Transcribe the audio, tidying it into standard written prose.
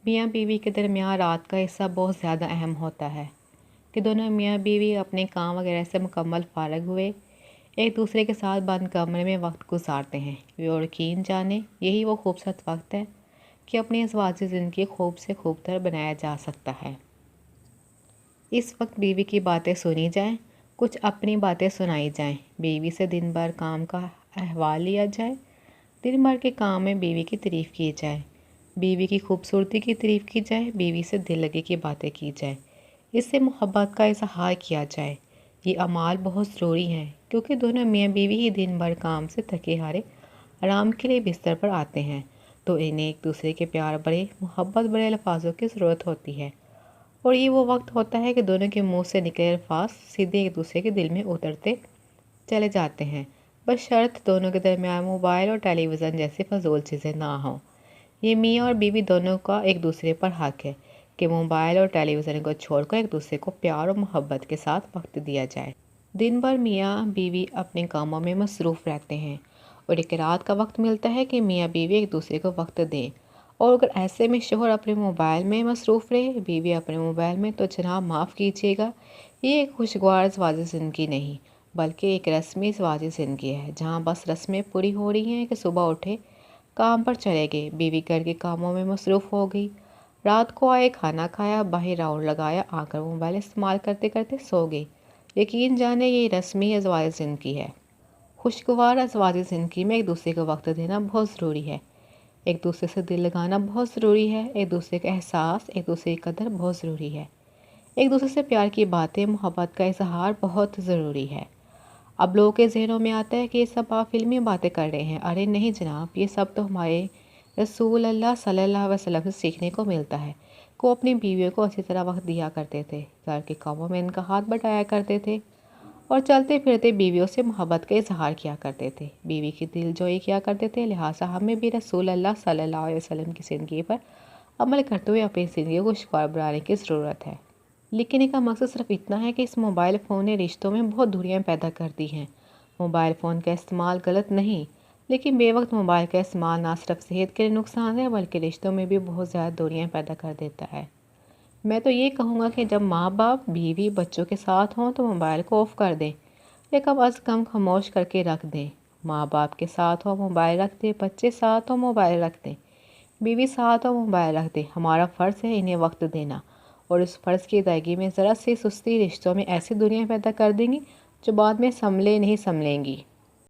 میاں بیوی کے درمیان رات کا حصہ بہت زیادہ اہم ہوتا ہے کہ دونوں میاں بیوی اپنے کام وغیرہ سے مکمل فارغ ہوئے ایک دوسرے کے ساتھ بند کمرے میں وقت گزارتے ہیں۔ اور یقین جانیں یہی وہ خوبصورت وقت ہے کہ اپنی ازواجی زندگی خوب سے خوب تر بنایا جا سکتا ہے۔ اس وقت بیوی کی باتیں سنی جائیں، کچھ اپنی باتیں سنائی جائیں، بیوی سے دن بھر کام کا احوال لیا جائے، دن بھر کے کام میں بیوی کی تعریف کی جائے، بیوی کی خوبصورتی کی تعریف کی جائے، بیوی سے دل لگی کی باتیں کی جائے، اس سے محبت کا اظہار کیا جائے۔ یہ اعمال بہت ضروری ہیں کیونکہ دونوں میاں بیوی ہی دن بھر کام سے تھکے ہارے آرام کے لیے بستر پر آتے ہیں، تو انہیں ایک دوسرے کے پیار بڑے محبت بڑے الفاظوں کی ضرورت ہوتی ہے۔ اور یہ وہ وقت ہوتا ہے کہ دونوں کے منہ سے نکلے الفاظ سیدھے ایک دوسرے کے دل میں اترتے چلے جاتے ہیں، بشرط دونوں کے درمیان موبائل اور ٹیلی ویژن جیسی فضول چیزیں نہ ہوں۔ یہ میاں اور بیوی دونوں کا ایک دوسرے پر حق ہے کہ موبائل اور ٹیلی ویژن کو چھوڑ کر ایک دوسرے کو پیار اور محبت کے ساتھ وقت دیا جائے۔ دن بھر میاں بیوی اپنے کاموں میں مصروف رہتے ہیں اور ایک رات کا وقت ملتا ہے کہ میاں بیوی ایک دوسرے کو وقت دیں، اور اگر ایسے میں شوہر اپنے موبائل میں مصروف رہے، بیوی اپنے موبائل میں، تو جناب معاف کیجیے گا، یہ ایک خوشگوار ازواجی زندگی نہیں بلکہ ایک رسمی ازواجی زندگی ہے جہاں بس رسمیں پوری ہو رہی ہیں کہ صبح اٹھے کام پر چلے گئے، بیوی گھر کے کاموں میں مصروف ہو گئی، رات کو آئے کھانا کھایا، باہر راؤنڈ لگایا، آ کر موبائل استعمال کرتے کرتے سو گئی۔ یقین جانیں یہ رسمی ازواجی زندگی ہے۔ خوشگوار ازواجی زندگی میں ایک دوسرے کو وقت دینا بہت ضروری ہے، ایک دوسرے سے دل لگانا بہت ضروری ہے، ایک دوسرے کا احساس، ایک دوسرے کی قدر بہت ضروری ہے، ایک دوسرے سے پیار کی باتیں، محبت کا اظہار بہت ضروری ہے۔ اب لوگوں کے ذہنوں میں آتا ہے کہ یہ سب آپ فلمی باتیں کر رہے ہیں۔ ارے نہیں جناب، یہ سب تو ہمارے رسول اللہ صلی اللہ علیہ وسلم سے سیکھنے کو ملتا ہے کہ وہ اپنی بیویوں کو اچھی طرح وقت دیا کرتے تھے، گھر کے کاموں میں ان کا ہاتھ بٹایا کرتے تھے اور چلتے پھرتے بیویوں سے محبت کا اظہار کیا کرتے تھے، بیوی کی دل جوئی کیا کرتے تھے۔ لہٰذا ہمیں بھی رسول اللہ صلی اللہ علیہ وسلم کی زندگی پر عمل کرتے ہوئے اپنی زندگی کو خوشگوار بنانے کی ضرورت ہے۔ لیکن ان کا مقصد صرف اتنا ہے کہ اس موبائل فون نے رشتوں میں بہت دوریاں پیدا کر دی ہیں۔ موبائل فون کا استعمال غلط نہیں، لیکن بے وقت موبائل کا استعمال نہ صرف صحت کے لیے نقصان ہے بلکہ رشتوں میں بھی بہت زیادہ دوریاں پیدا کر دیتا ہے۔ میں تو یہ کہوں گا کہ جب ماں باپ بیوی بچوں کے ساتھ ہوں تو موبائل کو آف کر دیں یا کم از کم خاموش کر کے رکھ دیں۔ ماں باپ کے ساتھ ہو موبائل رکھ دیں، بچے ساتھ ہو موبائل رکھ دیں، بیوی ساتھ ہو موبائل رکھ دیں۔ ہمارا فرض ہے انہیں وقت دینا، اور اس فرض کی ادائیگی میں ذرا سی سستی رشتوں میں ایسی دوریاں پیدا کر دیں گی جو بعد میں سنبھلیں گی۔